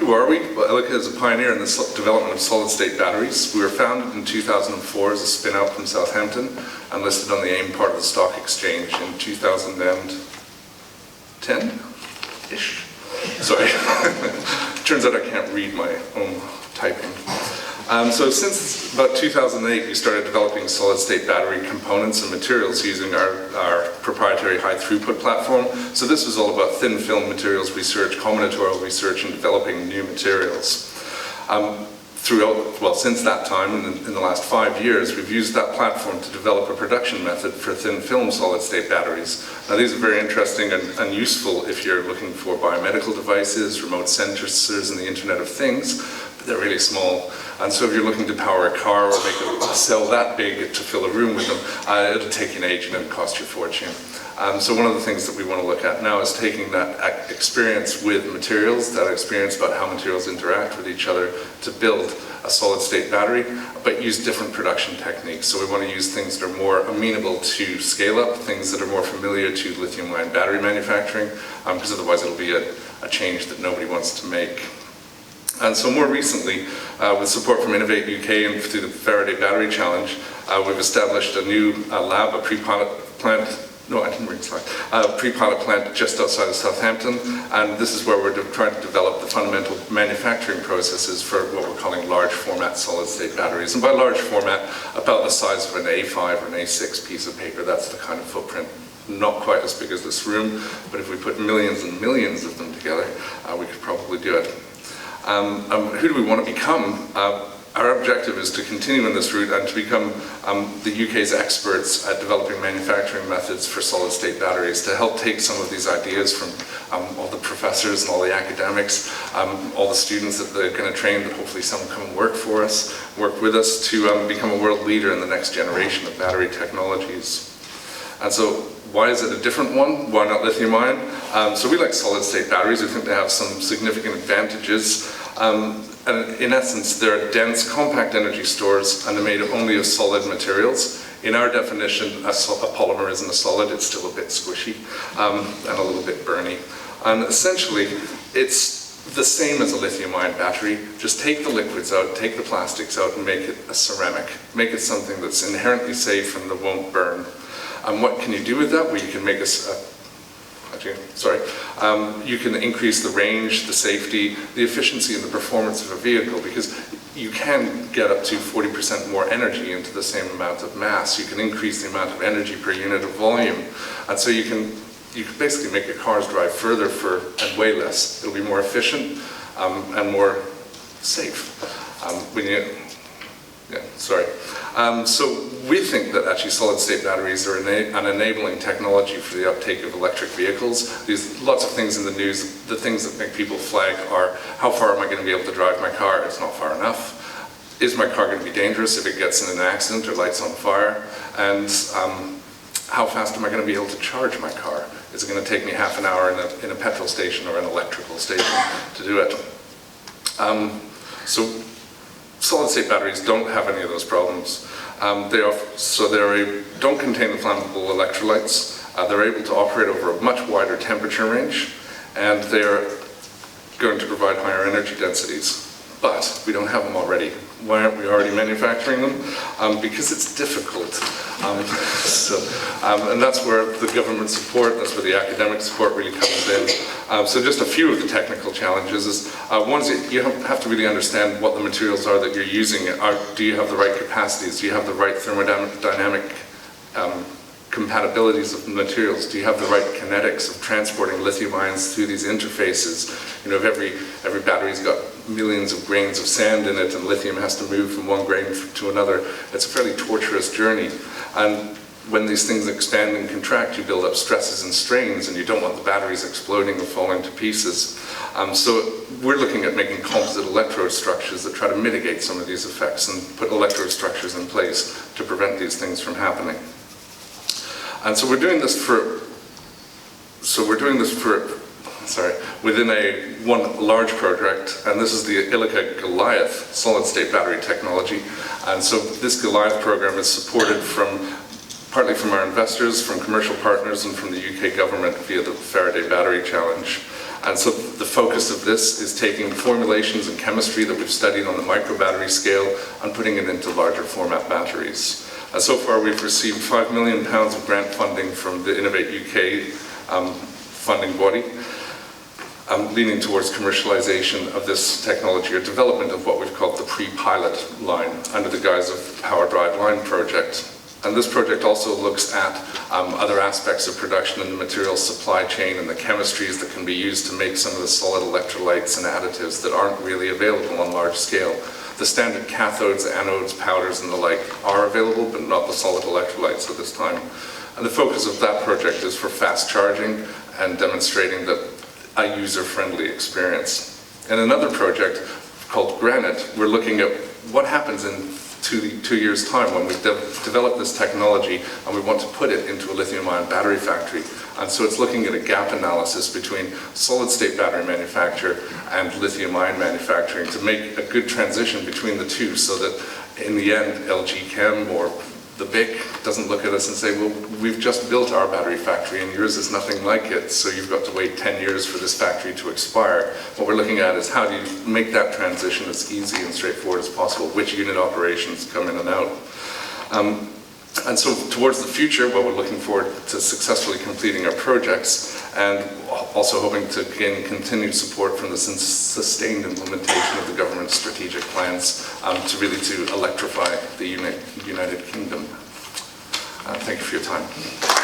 who are we? Well, Ilika is a pioneer in the development of solid-state batteries. We were founded in 2004 as a spin-out from Southampton and listed on the AIM part of the stock exchange in 2010-ish? Sorry. Turns out I can't read my own typing. So since about 2008, we started developing solid-state battery components and materials using our proprietary high-throughput platform. So this was all about thin film materials research, combinatorial research, and developing new materials. Since that time, in the last 5 years, we've used that platform to develop a production method for thin film solid-state batteries. Now these are very interesting and useful if you're looking for biomedical devices, remote sensors, and the Internet of Things, but they're really small. And so if you're looking to power a car or make a cell that big to fill a room with them, it'll take you an age and it'll cost you a fortune. So one of the things that we want to look at now is taking that experience with materials, that experience about how materials interact with each other to build a solid-state battery, but use different production techniques. So we want to use things that are more amenable to scale up, things that are more familiar to lithium-ion battery manufacturing, because otherwise it'll be a change that nobody wants to make. And so more recently, with support from Innovate UK and through the Faraday Battery Challenge, we've established a new lab, a pre-pilot plant. No, I didn't read the slide. A pre-pilot plant just outside of Southampton, and this is where we're trying to develop the fundamental manufacturing processes for what we're calling large format solid-state batteries. And by large format, about the size of an A5 or an A6 piece of paper. That's the kind of footprint. Not quite as big as this room, but if we put millions and millions of them together, we could probably do it. Who do we want to become? Our objective is to continue in this route and to become the UK's experts at developing manufacturing methods for solid-state batteries, to help take some of these ideas from all the professors and all the academics, all the students that they're going to train, but hopefully some will come and work for us, work with us to become a world leader in the next generation of battery technologies. And so, why is it a different one? Why not lithium-ion? So we like solid-state batteries. We think they have some significant advantages. And in essence, they're dense, compact energy stores, and they're made only of solid materials. In our definition, a polymer isn't a solid, it's still a bit squishy and a little bit burny. And essentially, it's the same as a lithium-ion battery. Just take the liquids out, take the plastics out, and make it a ceramic. Make it something that's inherently safe and that won't burn. And what can you do with that? Well, you can make you can increase the range, the safety, the efficiency and the performance of a vehicle, because you can get up to 40% more energy into the same amount of mass. You can increase the amount of energy per unit of volume. And so you can basically make your cars drive further and way less. It'll be more efficient and more safe. So we think that actually solid-state batteries are an enabling technology for the uptake of electric vehicles. There's lots of things in the news. The things that make people flag are, how far am I going to be able to drive my car? It's not far enough. Is my car going to be dangerous if it gets in an accident or lights on fire? And how fast am I going to be able to charge my car? Is it going to take me half an hour in a petrol station or an electrical station to do it? Solid-state batteries don't have any of those problems. They don't contain the flammable electrolytes. They're able to operate over a much wider temperature range, and they're going to provide higher energy densities. But we don't have them already. Why aren't we already manufacturing them? Because it's difficult. And that's where the government support, that's where the academic support really comes in. So just a few of the technical challenges is, one is you have to really understand what the materials are that you're using. Do you have the right capacities? Do you have the right thermodynamic compatibilities of the materials? Do you have the right kinetics of transporting lithium ions through these interfaces? You know, if every battery's got millions of grains of sand in it and lithium has to move from one grain to another, it's a fairly torturous journey. And when these things expand and contract, you build up stresses and strains, and you don't want the batteries exploding or falling to pieces. So we're looking at making composite electrode structures that try to mitigate some of these effects and put electrode structures in place to prevent these things from happening. And so we're doing this within one large project, and this is the Ilika Goliath solid-state battery technology. And so this Goliath program is supported partly from our investors, from commercial partners, and from the UK government via the Faraday Battery Challenge. And so the focus of this is taking formulations and chemistry that we've studied on the micro battery scale and putting it into larger format batteries. And so far we've received £5 million of grant funding from the Innovate UK funding body, leaning towards commercialization of this technology, or development of what we've called the pre-pilot line under the guise of Power Drive Line project. And this project also looks at other aspects of production in the materials supply chain and the chemistries that can be used to make some of the solid electrolytes and additives that aren't really available on large scale. The standard cathodes, anodes, powders and the like are available, but not the solid electrolytes at this time. And the focus of that project is for fast charging and demonstrating that a user-friendly experience. In another project called Granite, we're looking at what happens in 2 years' time when we've developed this technology and we want to put it into a lithium-ion battery factory. And so it's looking at a gap analysis between solid-state battery manufacture and lithium-ion manufacturing to make a good transition between the two, so that in the end LG Chem or the BIC doesn't look at us and say, well, we've just built our battery factory and yours is nothing like it, so you've got to wait 10 years for this factory to expire. What we're looking at is how do you make that transition as easy and straightforward as possible, which unit operations come in and out. And so towards the future, well, we're looking forward to successfully completing our projects and also hoping to gain continued support from the sustained implementation of the government's strategic plans to electrify the United Kingdom. Thank you for your time.